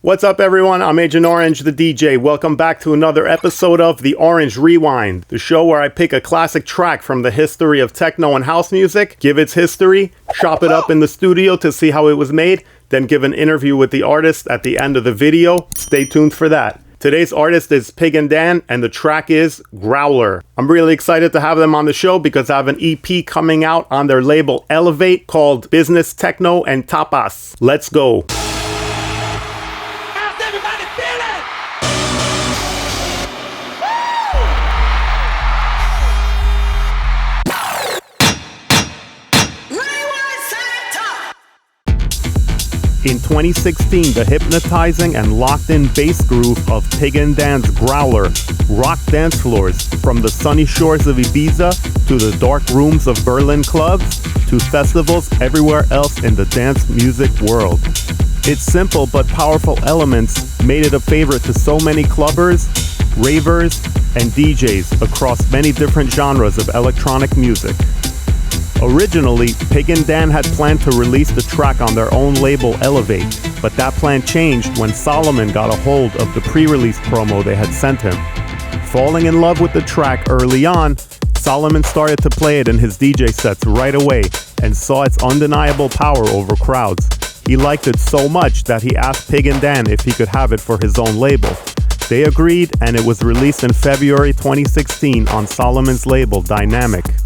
What's up, everyone? I'm Agent Orange, the DJ. Welcome back to another episode of The Orange Rewind, the show where I pick a classic track from the history of techno and house music, give its history, chop it up in the studio to see how it was made, then give an interview with the artist at the end of the video. Stay tuned for that. Today's artist is Pig&Dan, and the track is Growler. I'm really excited to have them on the show because I have an EP coming out on their label Elevate called Business Techno and Tapas. Let's go. In 2016, the hypnotizing and locked-in bass groove of Pig&Dan's Growler rocked dance floors from the sunny shores of Ibiza to the dark rooms of Berlin clubs to festivals everywhere else in the dance music world. Its simple but powerful elements made it a favorite to so many clubbers, ravers, and DJs across many different genres of electronic music. Originally, Pig&Dan had planned to release the track on their own label Elevate, but that plan changed when Solomun got a hold of the pre-release promo they had sent him. Falling in love with the track early on, Solomun started to play it in his DJ sets right away and saw its undeniable power over crowds. He liked it so much that he asked Pig&Dan if he could have it for his own label. They agreed, and it was released in February 2016 on Solomun's label Diynamic.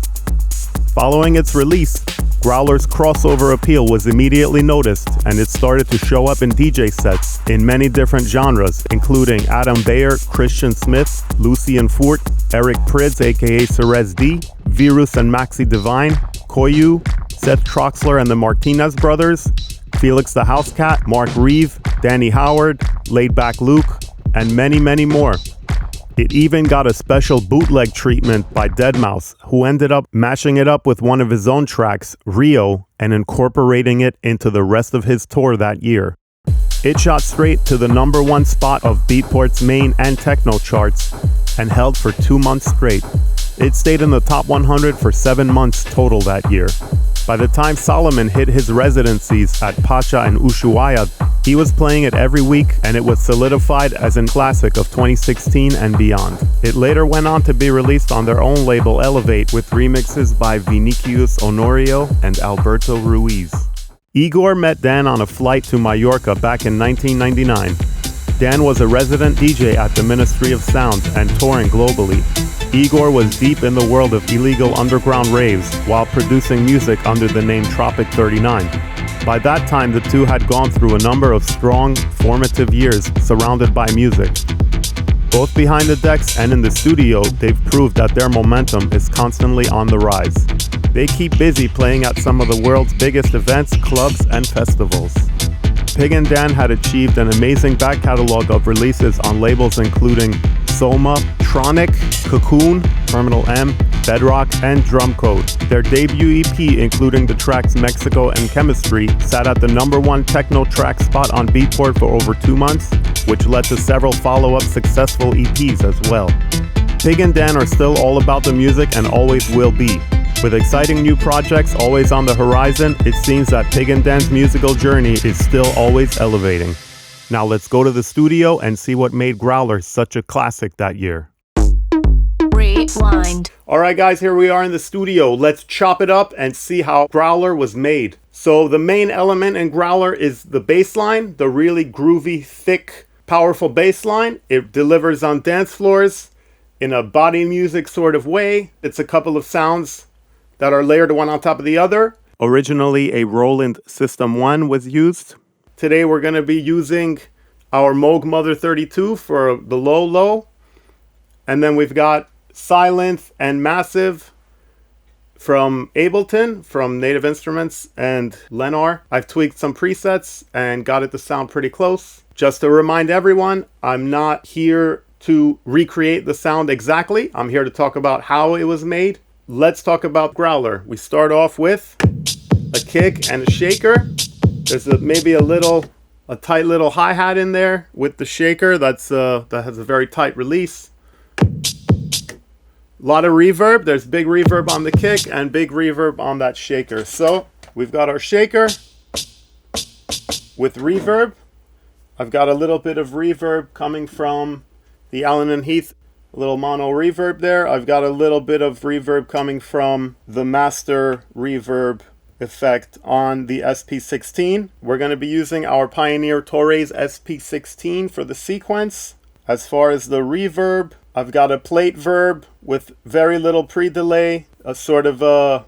Following its release, Growler's crossover appeal was immediately noticed, and it started to show up in DJ sets in many different genres, including Adam Beyer, Christian Smith, Lucian Fort, Eric Pridz aka Cirez D, Virus and Maxi Divine, Koyu, Seth Troxler and the Martinez Brothers, Felix the Housecat, Mark Reeve, Danny Howard, Laidback Luke, and many, many more. It even got a special bootleg treatment by Deadmau5, who ended up mashing it up with one of his own tracks, Rio, and incorporating it into the rest of his tour that year. It shot straight to the #1 spot of Beatport's main and techno charts and held for 2 months straight. It stayed in the top 100 for 7 months total that year. By the time Solomun hit his residencies at Pacha and Ushuaia, he was playing it every week, and it was solidified as a classic of 2016 and beyond. It later went on to be released on their own label Elevate with remixes by Vinicius Honorio and Alberto Ruiz. Igor met Dan on a flight to Mallorca back in 1999. Dan was a resident DJ at the Ministry of Sound and touring globally. Igor was deep in the world of illegal underground raves while producing music under the name Tropic 39. By that time, the two had gone through a number of strong, formative years surrounded by music. Both behind the decks and in the studio, they've proved that their momentum is constantly on the rise. They keep busy playing at some of the world's biggest events, clubs, and festivals. Pig&Dan had achieved an amazing back catalog of releases on labels including Soma, Tronic, Cocoon, Terminal M, Bedrock, and Drumcode. Their debut EP, including the tracks Mexico and Chemistry, sat at the #1 techno track spot on Beatport for over 2 months, which led to several follow-up successful EPs as well. Pig&Dan are still all about the music and always will be. With exciting new projects always on the horizon, it seems that Pig&Dan's musical journey is still always elevating. Now let's go to the studio and see what made Growler such a classic that year. Rewind. Alright guys, here we are in the studio. Let's chop it up and see how Growler was made. So the main element in Growler is the bass line, the really groovy, thick, powerful bass line. It delivers on dance floors in a body music sort of way. It's a couple of sounds that are layered one on top of the other. Originally, a Roland System 1 was used. Today, we're going to be using our Moog Mother 32 for the low. And then we've got Silent and Massive from Ableton, from Native Instruments and Lennar. I've tweaked some presets and got it to sound pretty close. Just to remind everyone, I'm not here to recreate the sound exactly. I'm here to talk about how it was made. Let's talk about Growler. We start off with a kick and a shaker. There's maybe a tight little hi-hat in there with the shaker. That has a very tight release. A lot of reverb. There's big reverb on the kick and big reverb on that shaker. So we've got our shaker with reverb. I've got a little bit of reverb coming from the Allen & Heath, a little mono reverb there. I've got a little bit of reverb coming from the master reverb effect on the SP16. We're going to be using our Pioneer Torres SP16 for the sequence. As far as the reverb, I've got a plate verb with very little pre-delay, a sort of a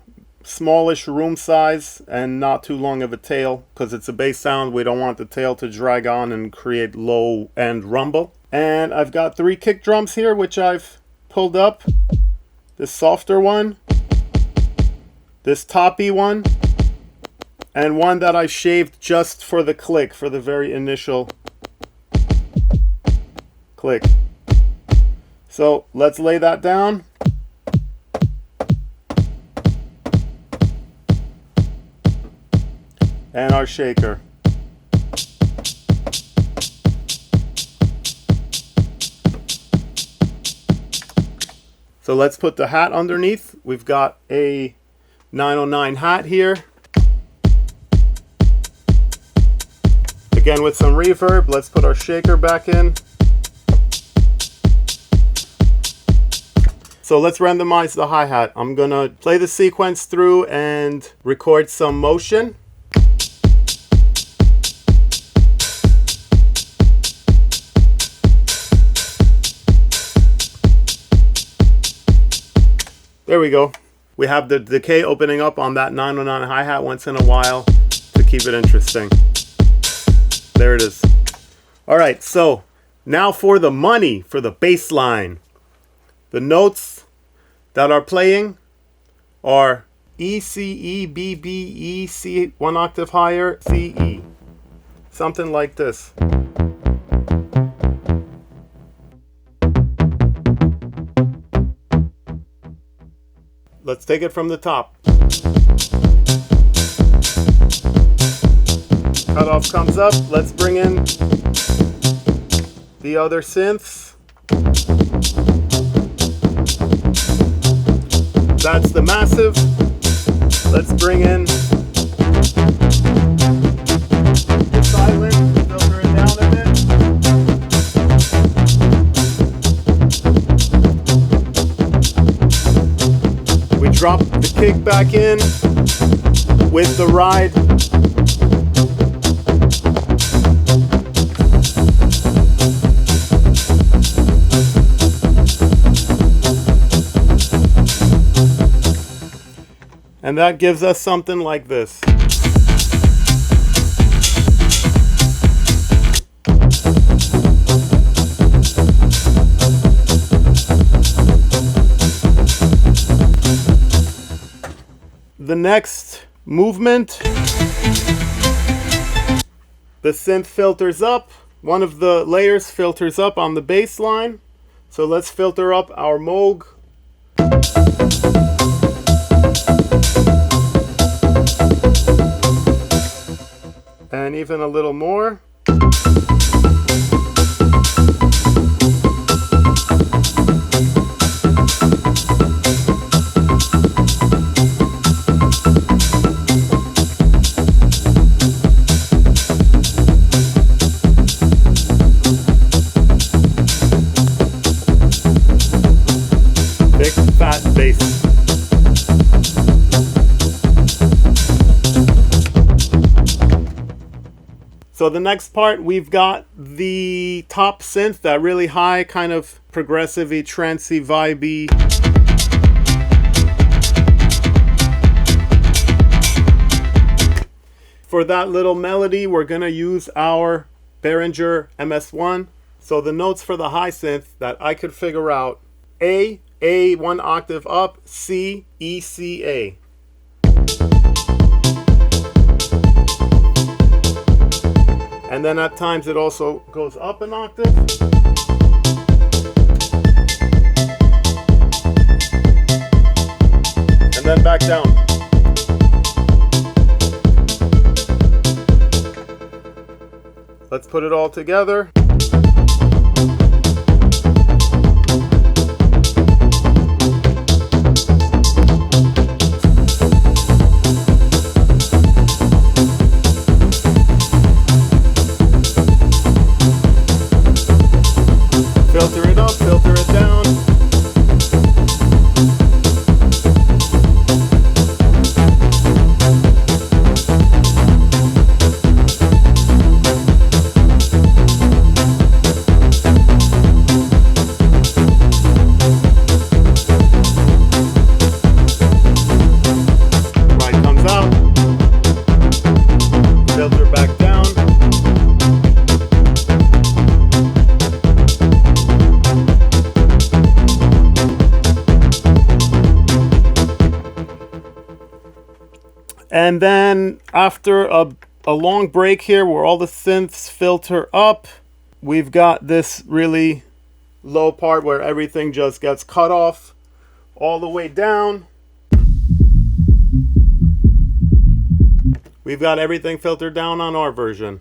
smallish room size, and not too long of a tail, because it's a bass sound. We don't want the tail to drag on and create low end rumble. And I've got 3 kick drums here, which I've pulled up. This softer one, this toppy one, and one that I shaved just for the click, for the very initial click. So let's lay that down. And our shaker. So let's put the hat underneath. We've got a 909 hat here. Again with some reverb. Let's put our shaker back in. So let's randomize the hi-hat. I'm gonna play the sequence through and record some motion. There we go. We have the decay opening up on that 909 hi-hat once in a while to keep it interesting. There it is. All right, so now for the money, for the bass line. The notes that are playing are E, C, E, B, B, E, C, 1 octave higher, C, E. Something like this. Let's take it from the top. Cutoff comes up. Let's bring in the other synths. That's the massive. Let's bring in the silent, filter it down a bit. We drop the kick back in with the ride. And that gives us something like this. The next movement, the synth filters up. One of the layers filters up on the bass line. So let's filter up our Moog. And even a little more. Big fat bass. So the next part, we've got the top synth, that really high kind of progressive-y, trancey, vibey. For that little melody, we're gonna use our Behringer MS1. So the notes for the high synth that I could figure out: A 1 octave up, C, E, C, A. And then at times it also goes up an octave. And then back down. Let's put it all together. And then after a long break here where all the synths filter up, we've got this really low part where everything just gets cut off all the way down. We've got everything filtered down on our version.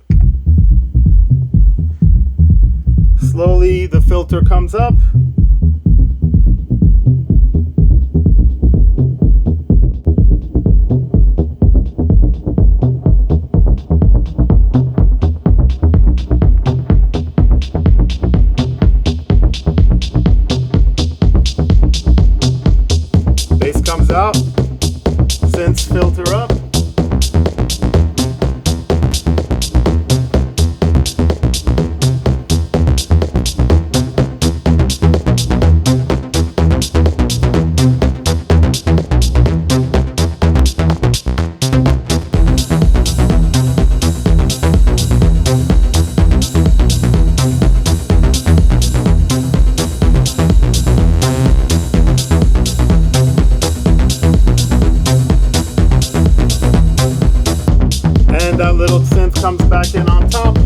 Slowly the filter comes up. Bass comes out. Synths filter up. That little synth comes back in on top.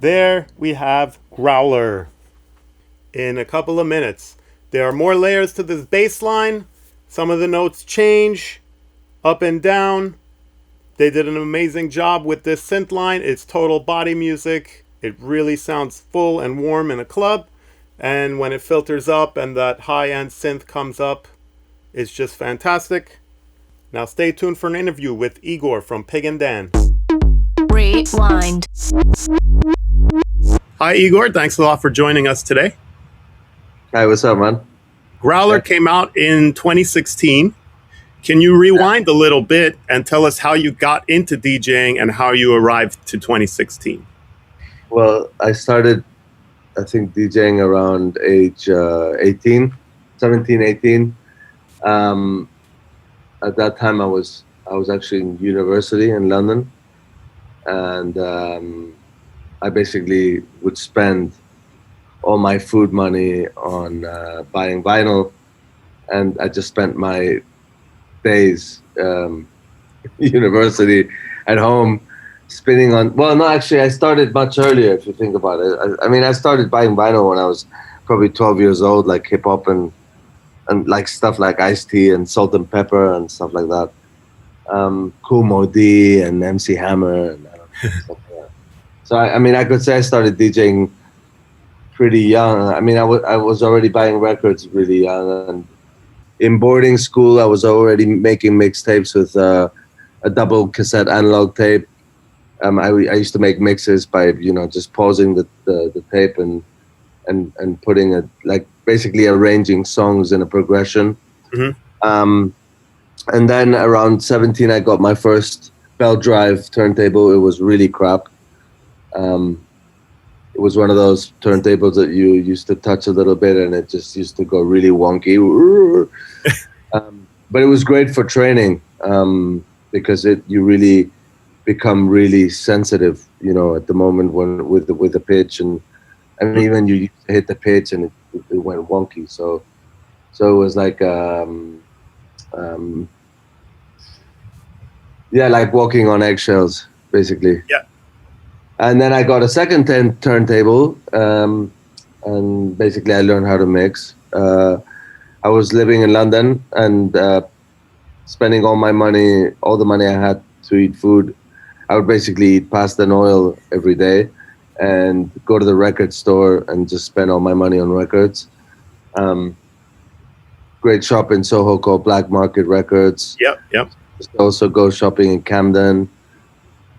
There we have Growler in a couple of minutes. There are more layers to this bass line. Some of the notes change up and down. They did an amazing job with this synth line. It's total body music. It really sounds full and warm in a club. And when it filters up and that high-end synth comes up, it's just fantastic. Now stay tuned for an interview with Igor from Pig&Dan. Rewind. Hi, Igor. Thanks a lot for joining us today. Hi, what's up, man? Growler came out in 2016. Can you rewind a little bit and tell us how you got into DJing and how you arrived to 2016? Well, I started, I think, DJing around age 17, 18. At that time, I was actually in university in London, and I basically would spend all my food money on buying vinyl, and I just spent my days university at home spinning on. Well, no, actually, I started much earlier. If you think about it, I mean, I started buying vinyl when I was probably 12 years old, like hip hop and like stuff like Ice-T and Salt and Pepper and stuff like that. Kool Moe Dee and MC Hammer and stuff like that. So I mean, I could say I started DJing pretty young. I mean, I was already buying records really young, and in boarding school, I was already making mixtapes with a double cassette analog tape. I used to make mixes by just pausing the tape and putting it, like, basically arranging songs in a progression. Mm-hmm. And then around 17, I got my first belt drive turntable. It was really crap. It was one of those turntables that you used to touch a little bit and it just used to go really wonky. But it was great for training because you really become really sensitive, at the moment when with the pitch, and even you used to hit the pitch and it went wonky. So it was like like walking on eggshells, basically. Yeah. And then I got a second turntable, and basically I learned how to mix. I was living in London and spending all the money I had to eat food. I would basically eat pasta and oil every day and go to the record store and just spend all my money on records. Great shop in Soho called Black Market Records. Yep. Also go shopping in Camden,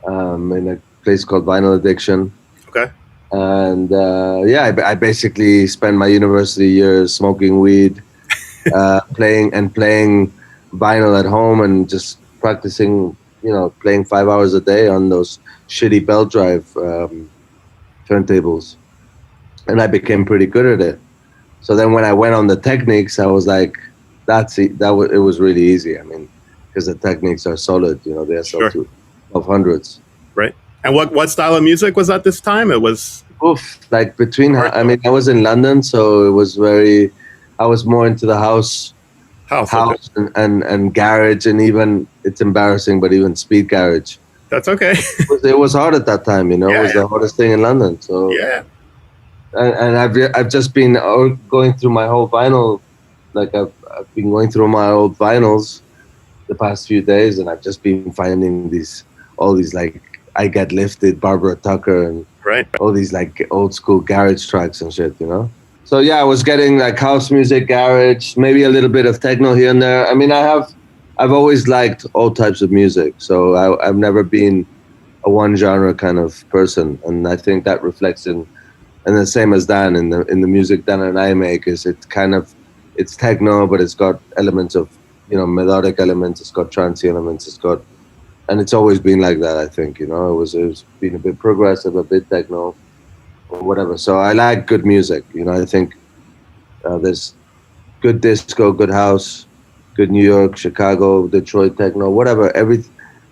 in a place called Vinyl Addiction. Okay. And I basically spent my university years smoking weed, playing vinyl at home, and just practicing, playing 5 hours a day on those shitty belt drive turntables, and I became pretty good at it. So then when I went on the Technics, I was like, it was really easy. I mean, because the Technics are solid, the SL2 1200s. Right. And what style of music was at this time? It was like between. I mean, I was in London, so it was I was more into the house okay. and garage, and even, it's embarrassing, but even speed garage. That's okay. It was hard at that time, it was the hardest thing in London. So yeah. And I've just been going through my whole vinyl, like I've been going through my old vinyls the past few days, and I've just been finding all these like I Get Lifted, Barbara Tucker, and all these like old school garage tracks and shit, So yeah, I was getting like house music, garage, maybe a little bit of techno here and there. I mean, I've always liked all types of music, so I've never been a one genre kind of person, and I think that reflects in. And the same as Dan in the music Dan and I make it's techno, but it's got elements of melodic elements. It's got trancey elements. And it's always been like that. I think it was been a bit progressive, a bit techno, or whatever. So I like good music. I think there's good disco, good house, good New York, Chicago, Detroit techno, whatever.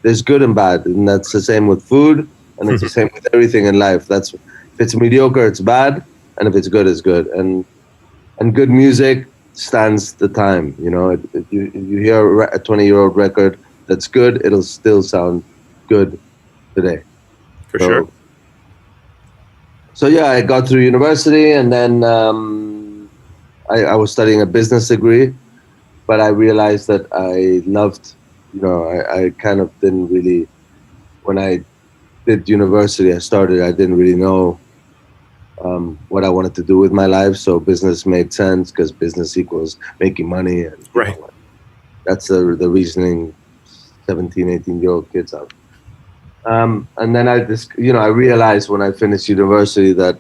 There's good and bad, and that's the same with food, and it's the same with everything in life. If it's mediocre, it's bad, and if it's good, it's good. And good music stands the time. If you hear a 20-year-old record that's good, it'll still sound good today. For sure. So yeah, I got through university, and then I was studying a business degree, but I realized that I loved, I kind of didn't really, when I did university, I didn't really know what I wanted to do with my life. So business made sense because business equals making money. And, that's the reasoning 17, 18-year-old kids have. And then I realized when I finished university that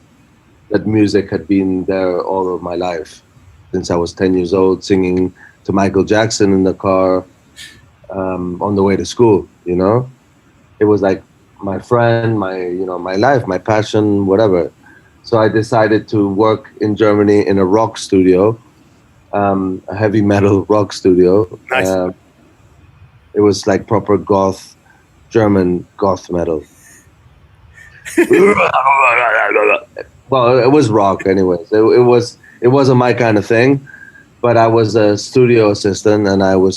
music had been there all of my life. Since I was 10 years old, singing to Michael Jackson in the car on the way to school, It was like my friend, my life, my passion, whatever. So I decided to work in Germany in a rock studio, a heavy metal rock studio. Nice. It was like proper German goth metal. Well, it was rock anyways. It wasn't my kind of thing, but I was a studio assistant, and I would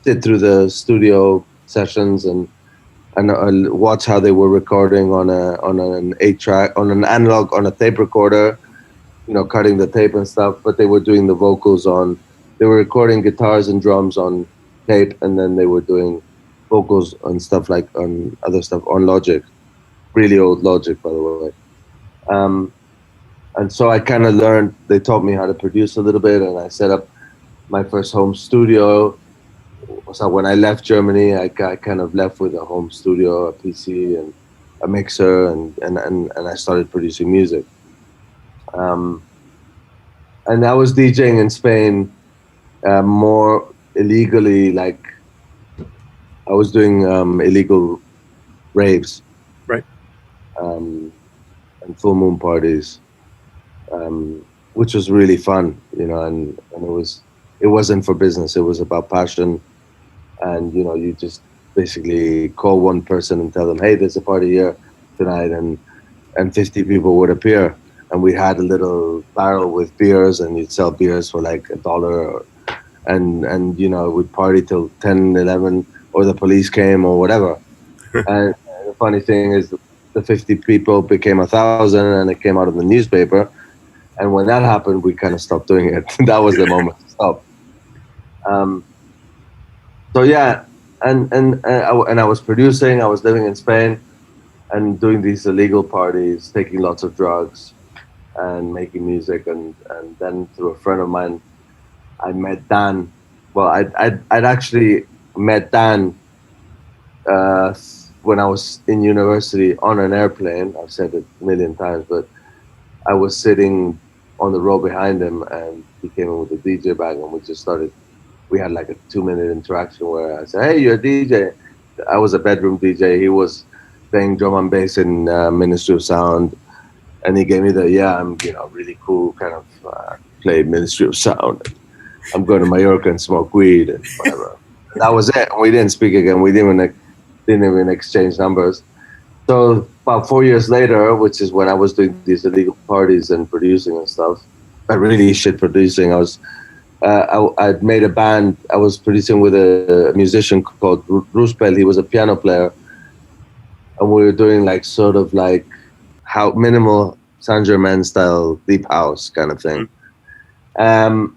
sit through the studio sessions and watch how they were recording on an 8-track, on an analog, on a tape recorder, cutting the tape and stuff. But they were doing the vocals they were recording guitars and drums on tape, and then they were doing vocals and stuff like on other stuff on Logic, really old Logic, by the way. And so I kind of learned. They taught me how to produce a little bit, and I set up my first home studio. So when I left Germany, I kind of left with a home studio, a PC, and a mixer, and I started producing music. And I was DJing in Spain more illegally, like I was doing illegal raves, and full moon parties, which was really fun, and it wasn't for business. It was about passion. And, you just basically call one person and tell them, hey, there's a party here tonight, and 50 people would appear. And we had a little barrel with beers, and you'd sell beers for like $1, and we'd party till 10, 11, or the police came or whatever. And the funny thing is the 50 people became 1,000, and it came out of the newspaper. And when that happened, we kind of stopped doing it. That was the moment to stop. So yeah, and I was producing. I was living in Spain, and doing these illegal parties, taking lots of drugs, and making music. And then through a friend of mine, I met Dan. Well, I'd actually met Dan when I was in university on an airplane. I've said it a million times, but I was sitting on the row behind him, and he came in with a DJ bag, and we just started. We had like a 2-minute interaction where I said, "Hey, you're a DJ." I was a bedroom DJ. He was playing drum and bass in Ministry of Sound, and he gave me the I'm really cool kind of play Ministry of Sound. I'm going to Mallorca and smoke weed and whatever. That was it. We didn't speak again. We didn't even exchange numbers. So about 4 years later, which is when I was doing these illegal parties and producing and stuff, but really shit producing. I'd made a band. I was producing with a musician called Ruspel. He was a piano player, and we were doing like sort of like how minimal Saint Germain style deep house kind of thing. And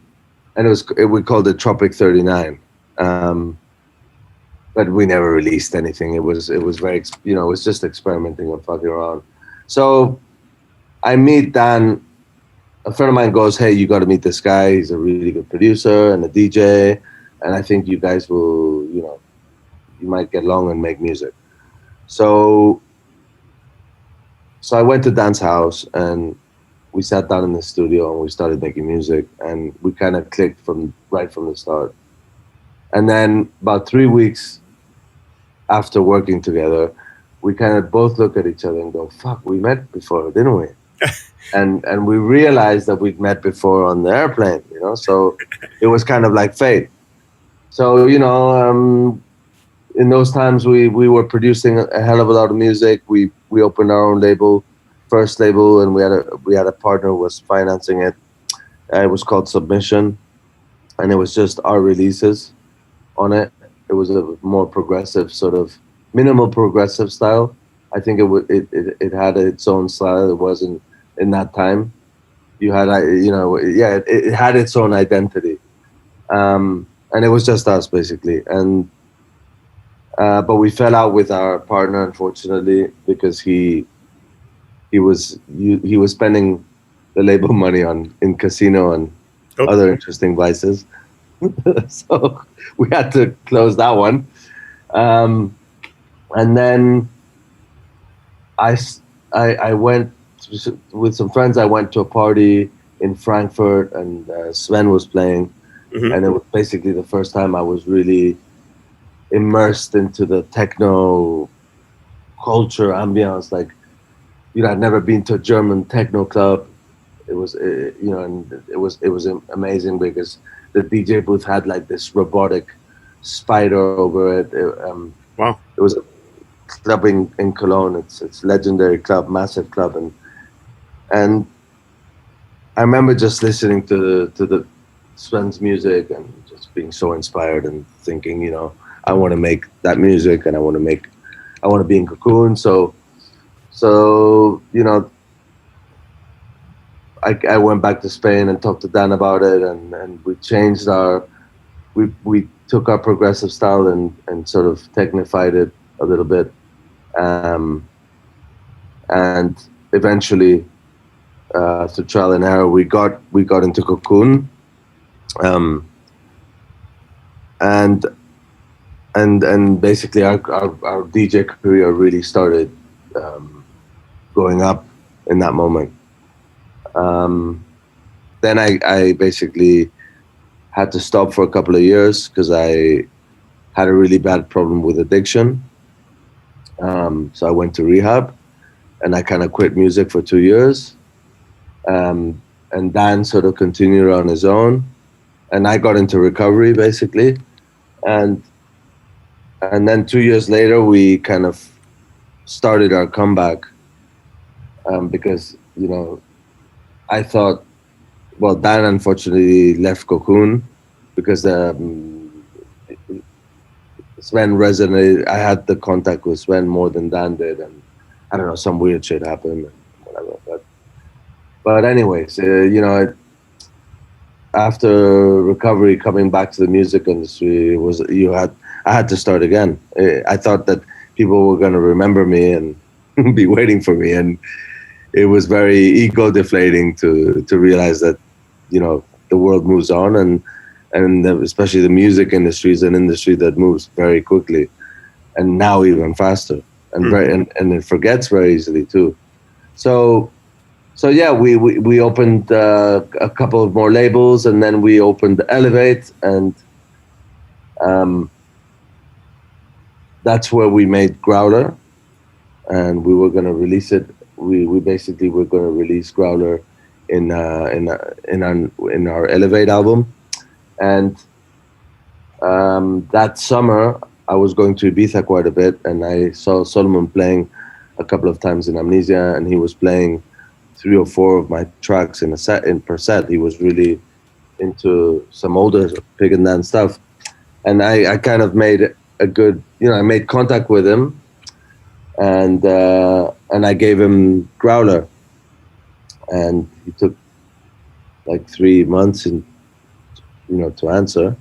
we called it Tropic 39. But we never released anything. It was very, it was just experimenting and fucking around. So I meet Dan. A friend of mine goes, "Hey, you got to meet this guy. He's a really good producer and a DJ, and I think you guys will, you might get along and make music." So I went to Dan's house, and we sat down in the studio and we started making music, and we kind of clicked right from the start. And then about 3 weeks after working together, we kind of both look at each other and go, "Fuck, we met before, didn't we?" and we realized that we'd met before on the airplane, so it was kind of like fate. So, in those times we were producing a hell of a lot of music. We opened our own label, first label, and we had a partner who was financing it. It was called Submission, and it was just our releases on it. It was a more progressive, sort of minimal progressive style. I think it had its own style. It wasn't in that time. You had, it had its own identity, and it was just us basically. And but we fell out with our partner, unfortunately, because he was spending the label money in casino and other interesting vices. So we had to close that one. And then I went with some friends. I went to a party in Frankfurt, and Sven was playing, and it was basically the first time I was really immersed into the techno culture ambience. Like, I'd never been to a German techno club. It was, and it was amazing because the DJ booth had like this robotic spider over it. Wow! It was a club in Cologne. It's legendary club, massive club, and I remember just listening to the Sven's music and just being so inspired and thinking, I want to make that music, and I want to be in Cocoon. So I went back to Spain and talked to Dan about it, and we changed we took our progressive style and sort of technified it a little bit, and eventually through trial and error we got into Cocoon, and basically our DJ career really started going up in that moment. Then I basically had to stop for a couple of years because I had a really bad problem with addiction. So I went to rehab, and I kind of quit music for 2 years. And Dan sort of continued on his own, and I got into recovery basically. And then 2 years later, we kind of started our comeback because, I thought, well, Dan unfortunately left Cocoon because Sven resonated. I had the contact with Sven more than Dan did, and I don't know, some weird shit happened, whatever. But anyways, after recovery, coming back to the music industry I had to start again. I thought that people were going to remember me and be waiting for me, and it was very ego deflating to realize that, the world moves on, and especially the music industry is an industry that moves very quickly, and now even faster. and and it forgets very easily too. So yeah, we opened a couple of more labels, and then we opened Elevate, and that's where we made Growler, and we were gonna release it. We basically were gonna release Growler in our Elevate album, and that summer I was going to Ibiza quite a bit, and I saw Solomun playing a couple of times in Amnesia, and he was playing 3 or 4 of my tracks per set. He was really into some older Pig&Dan stuff, and I kind of made a good, I made contact with him, and I gave him Growler, and he took like 3 months to answer.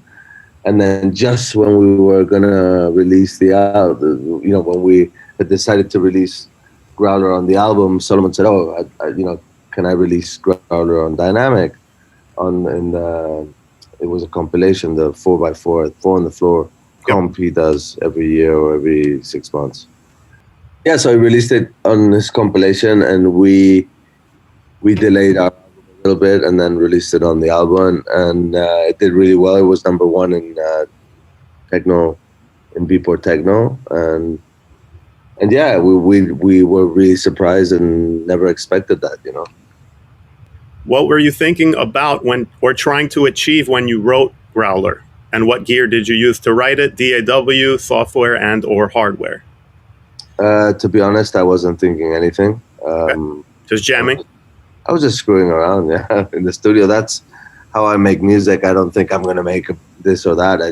And then just when we were gonna release the album, when we had decided to release Growler on the album, Solomun said, "Oh, can I release Growler on Diynamic?" It was a compilation, the 4x4, 4 on the floor comp he does every year or every 6 months. Yeah, so I released it on this compilation, and we delayed our album a little bit and then released it on the album, and it did really well. It was number 1 in Techno, in Beatport Techno, and yeah, we were really surprised and never expected that, What were you thinking about or trying to achieve when you wrote Growler? And what gear did you use to write it? DAW, software, and or hardware? To be honest, I wasn't thinking anything. Okay. Just jamming? I was just screwing around, yeah, in the studio. That's how I make music. I don't think I'm going to make this or that. I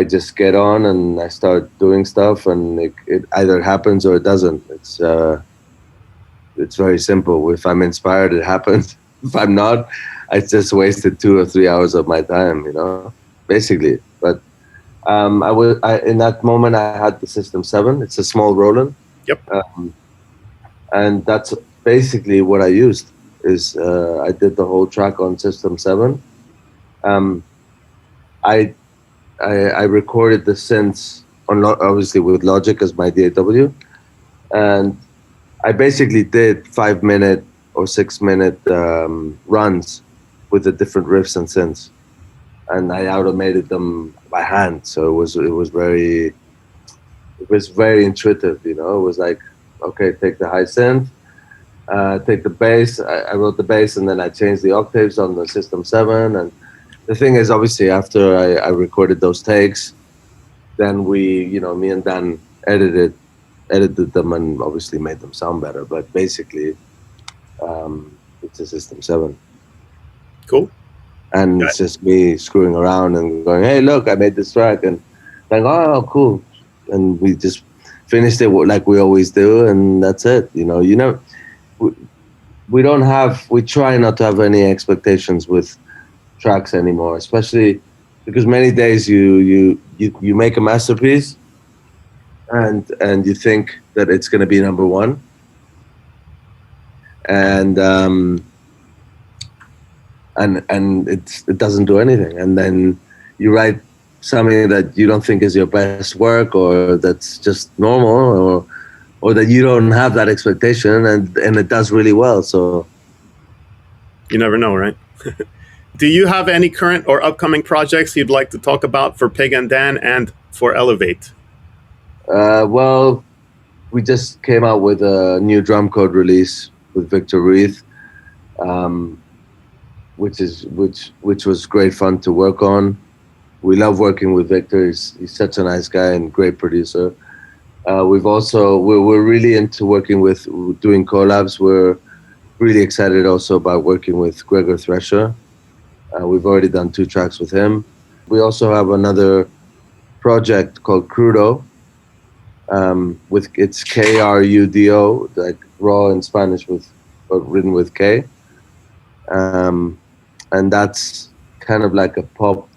just get on and I start doing stuff, and it either happens or it doesn't. It's very simple. If I'm inspired, it happens. If I'm not, I just wasted 2 or 3 hours of my time, basically. But in that moment, I had the System 7. It's a small Roland. Yep. And that's basically what I used. I did the whole track on System 7. I recorded the synths obviously with Logic as my DAW, and I basically did 5-minute or 6-minute runs with the different riffs and synths, and I automated them by hand. So it was very intuitive. It was like, okay, take the high synth, take the bass. I wrote the bass, and then I changed the octaves on the System 7. And the thing is, obviously, after I recorded those takes, then me and Dan edited them and obviously made them sound better. But basically, it's a System 7. Cool. And it's just me screwing around and going, hey, look, I made this track. And like, oh, cool. And we just finished it like we always do, and that's it. We try not to have any expectations with tracks anymore, especially because many days you make a masterpiece and you think that it's going to be number 1, and it doesn't do anything, and then you write something that you don't think is your best work, or that's just normal, or that you don't have that expectation, and it does really well. So you never know, right? Do you have any current or upcoming projects you'd like to talk about for Pig&Dan and for Elevate? Well, we just came out with a new Drumcode release with Victor Reith, which was great fun to work on. We love working with Victor. He's such a nice guy and great producer. We're really into doing collabs. We're really excited also about working with Gregor Thresher. We've already done 2 tracks with him. We also have another project called Crudo, it's KRUDO, like raw in Spanish but written with K. And that's kind of like a pop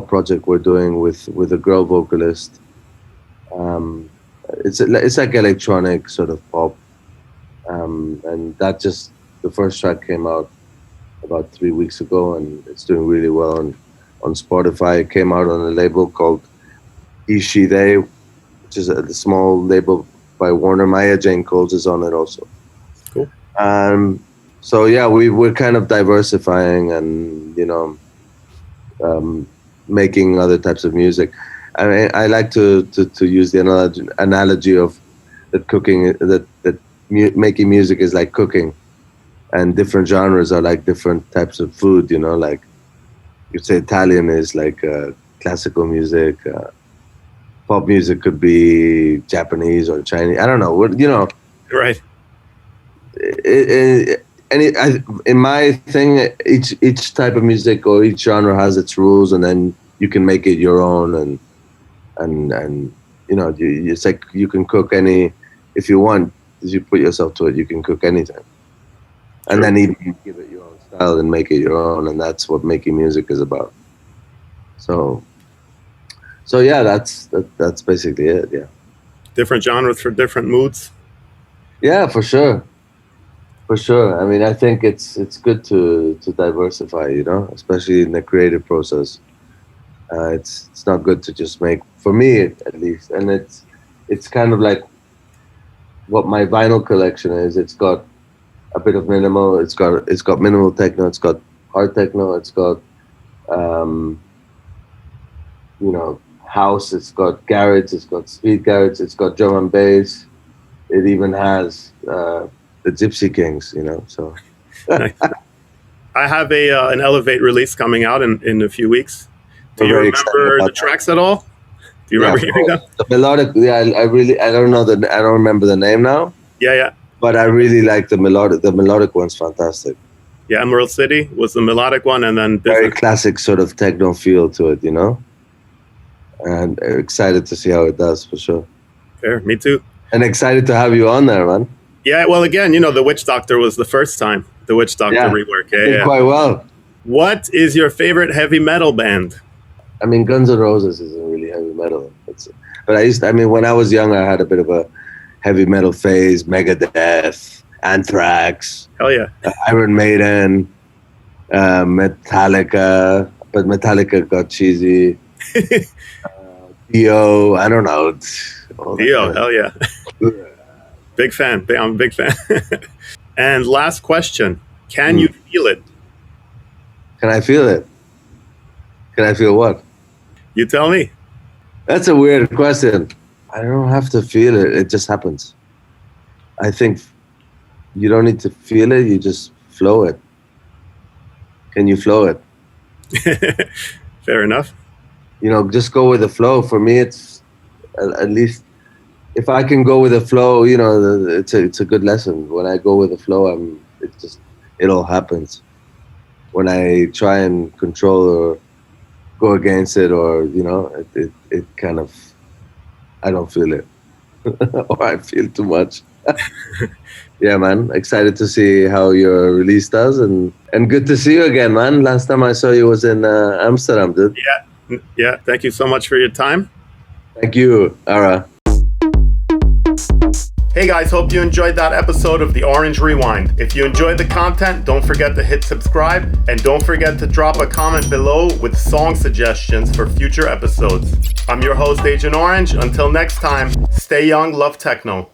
project we're doing with a girl vocalist. It's like electronic sort of pop, and the first track came out about 3 weeks ago, and it's doing really well on Spotify. It came out on a label called He She They, which which is a small label by Warner. Maya Jane Coles is on it also. Cool. So yeah, we're kind of diversifying and, making other types of music. I mean, I like to use the analogy of that cooking, making music is like cooking, and different genres are like different types of food. Like you'd say Italian is like classical music. Pop music could be Japanese or Chinese. I don't know. Right. In my thing, each type of music or each genre has its rules, and then you can make it your own. And it's like you can cook if you want, if you put yourself to it, you can cook anything. And then even give it your own style and make it your own, and that's what making music is about. So yeah, that's basically it. Yeah. Different genres for different moods. Yeah, for sure. For sure. I mean, I think it's good to diversify, especially in the creative process. It's not good to just make, for me at least, and it's kind of like what my vinyl collection is. It's got a bit of minimal. It's got minimal techno. It's got hard techno. It's got house. It's got garage. It's got speed garage. It's got drum and bass. It even has the Gypsy Kings. So. I have an Elevate release coming out in a few weeks. Do you remember the tracks at all? Do you remember hearing them? The melodic, I don't remember the name now. Yeah. But I really like the melodic. The melodic one's fantastic. Yeah, Emerald City was the melodic one, and then very classic sort of techno feel to it, And excited to see how it does for sure. Fair, me too. And excited to have you on there, man. Yeah, well, again, the Witch Doctor was the first time. The Witch Doctor rework. Yeah, quite well. What is your favorite heavy metal band? I mean, Guns N' Roses isn't really heavy metal. But when I was young, I had a bit of a heavy metal phase. Megadeth, Anthrax. Hell yeah. Iron Maiden, Metallica. But Metallica got cheesy. Dio, I don't know. Dio, hell yeah. Big fan. I'm a big fan. And last question. Can you feel it? Can I feel it? Can I feel what? You tell me. That's a weird question. I don't have to feel it. It just happens. I think you don't need to feel it. You just flow it. Can you flow it? Fair enough. Just go with the flow. For me, it's at least if I can go with the flow, it's a good lesson. When I go with the flow, it all happens. When I try and control or go against it, or it kind of, I don't feel it, or I feel too much. Yeah, man, excited to see how your release does, and good to see you again, man. Last time I saw you was in Amsterdam, dude. Yeah. Thank you so much for your time. Thank you, Ara. Hey guys, hope you enjoyed that episode of the Orange Rewind. If you enjoyed the content, don't forget to hit subscribe, and don't forget to drop a comment below with song suggestions for future episodes. I'm your host, Agent Orange. Until next time, stay young, love techno.